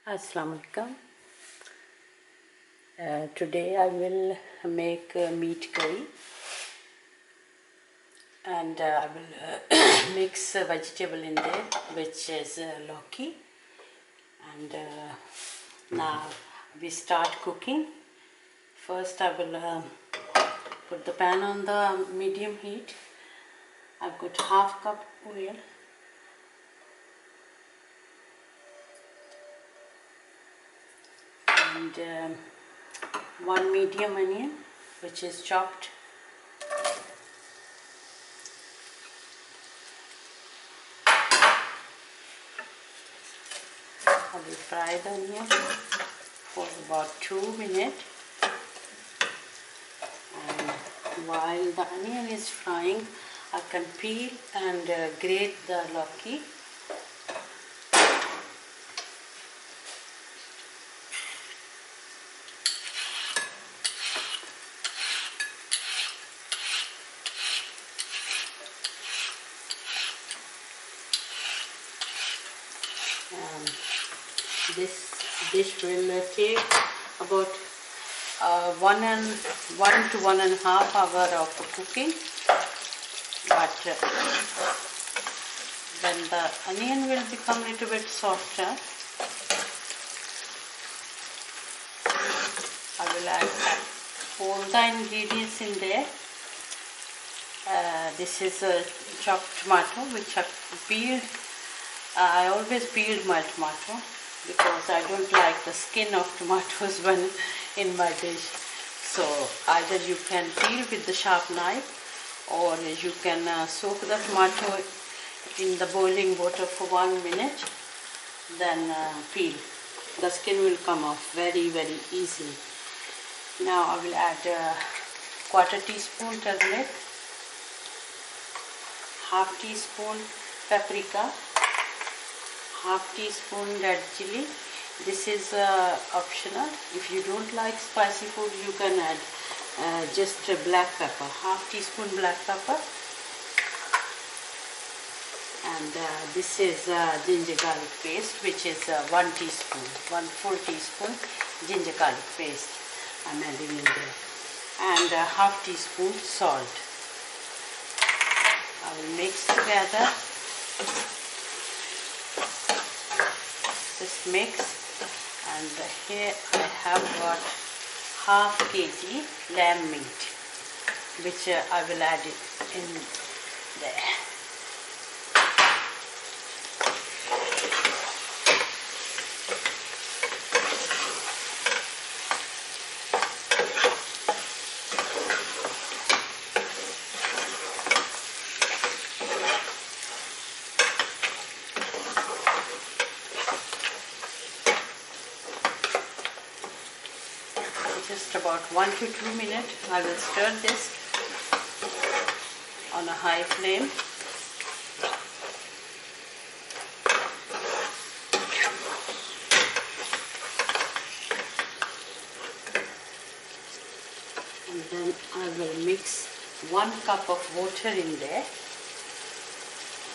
Assalamu alaikum. Today I will make meat curry, and I will mix a vegetable in there, which is lauki. And now we start cooking. First I will put the pan on the medium heat. I've got half cup oil. And one medium onion, which is chopped. I will fry the onion for about 2 minutes. And while the onion is frying, I can peel and grate the lauki. This dish will take about 1 to 1.5 hours of cooking, but when the onion will become a little bit softer, I will add all the ingredients in there. This is a chopped tomato which I peeled. I always peeled my tomato because I don't like the skin of tomatoes when in my dish. So either you can peel with the sharp knife, or you can soak the tomato in the boiling water for 1 minute, then peel. The skin will come off very easily. Now I will add quarter teaspoon turmeric, half teaspoon paprika, half teaspoon red chilli. This is optional. If you don't like spicy food, you can add just black pepper, half teaspoon black pepper. And this is ginger garlic paste, which is 1 teaspoon, 1 full teaspoon ginger garlic paste I'm adding in there, and half teaspoon salt. I will mix together. Just mix, and here I have got half kg lamb meat, which I will add it in there. Just about 1 to 2 minutes, I will stir this on a high flame. And then I will mix 1 cup of water in there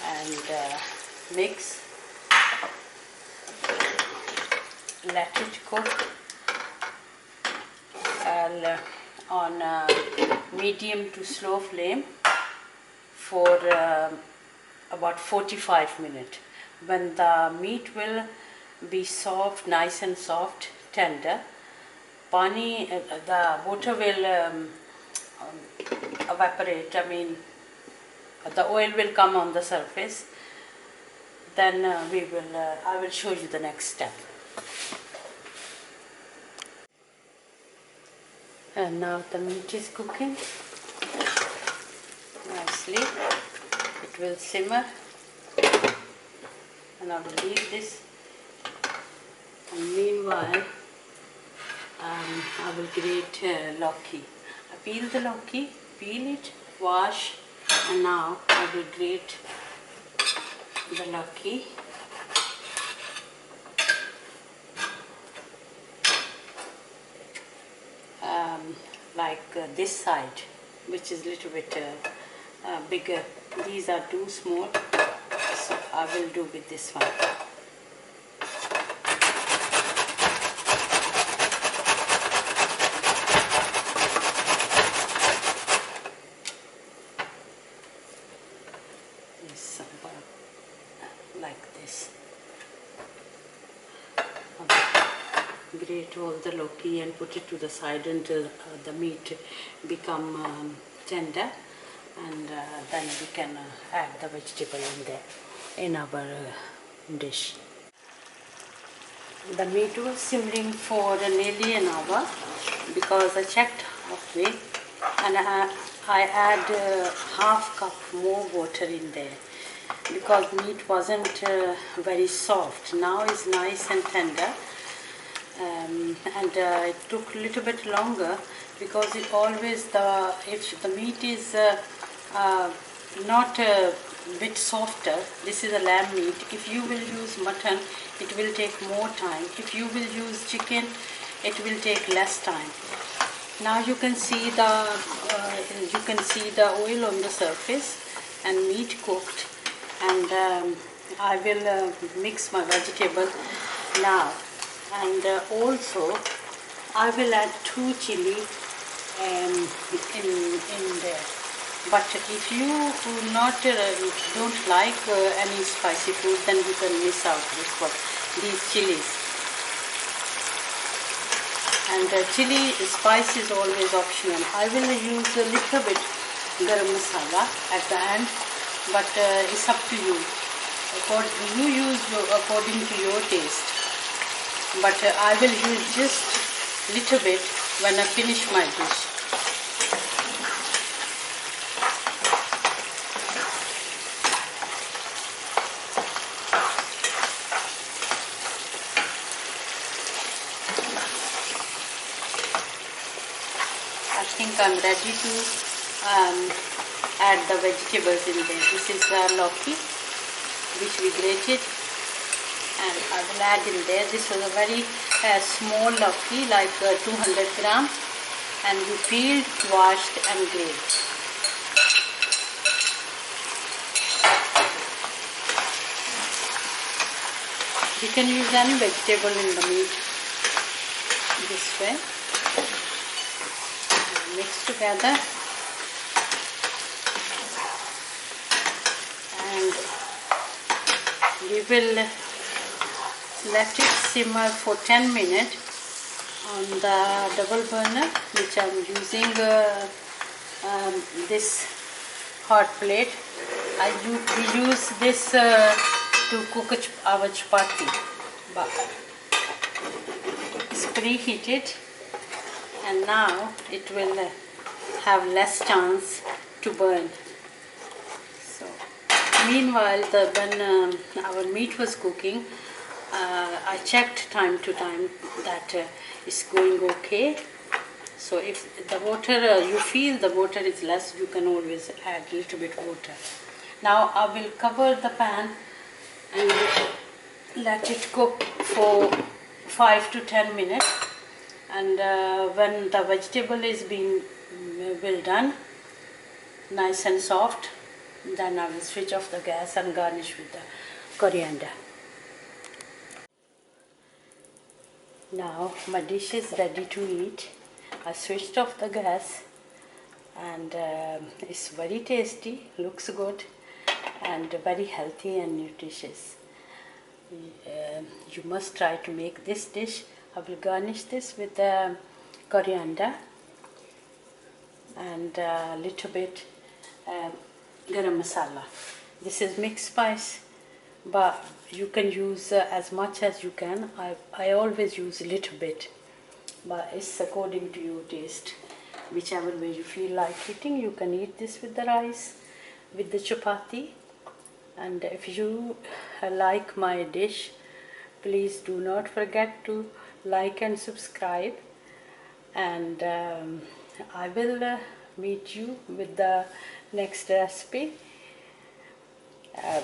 and mix, let it cook on medium to slow flame for about 45 minutes. When the meat will be soft, nice and soft, tender, the water will evaporate. I mean, the oil will come on the surface. Then I will show you the next step. And now the meat is cooking nicely. It will simmer, and I will leave this. And meanwhile, I will grate lauki. I peel the lauki, peel it, wash, and now I will grate the lauki. Like this side, which is a little bit bigger. These are too small, so I will do with this one. this. Grate all the Lauki and put it to the side until the meat become tender, and then we can add the vegetable in there in our dish. The meat was simmering for nearly an hour because I checked halfway, and I add half cup more water in there because meat wasn't very soft. Now it's nice and tender, and it took a little bit longer because it always if the meat is not a bit softer. This is a lamb meat. If you will use mutton, it will take more time. If you will use chicken, it will take less time. Now you can see the oil on the surface and meat cooked, and I will mix my vegetable now, and also I will add 2 chilli in there. But if you don't like any spicy food, then you can miss out these chilies. And chili spice is always optional. I will use a little bit garam masala at the end, but it's up to you. You use according to your taste. But I will use just little bit when I finish my dish. I think I'm ready to add the vegetables in there. This is Lauki, which we grated, and I will add in there. This was a very small Lauki, like 200 gram, and we peeled, washed and grated. You can use any vegetable in the meat this way. Mix together, and we will let it simmer for 10 minutes on the double burner, which I'm using this hot plate. We use this to cook our chapati. It's preheated, and now it will have less chance to burn. So meanwhile, when our meat was cooking, I checked time to time that it's going okay. So if the water, you feel the water is less, you can always add a little bit water. Now I will cover the pan and let it cook for 5 to 10 minutes. And when the vegetable is being well done, nice and soft, then I will switch off the gas and garnish with the coriander. Now my dish is ready to eat. I switched off the gas, and it's very tasty, looks good, and very healthy and nutritious. You must try to make this dish. I will garnish this with coriander and a little bit garam masala. This is mixed spice, but you can use as much as you can. I always use a little bit, but it's according to your taste. Whichever way you feel like eating, you can eat this with the rice, with the chapati. And if you like my dish, please do not forget to like and subscribe, and I will meet you with the next recipe.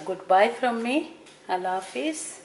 Goodbye from me. Allah Hafiz.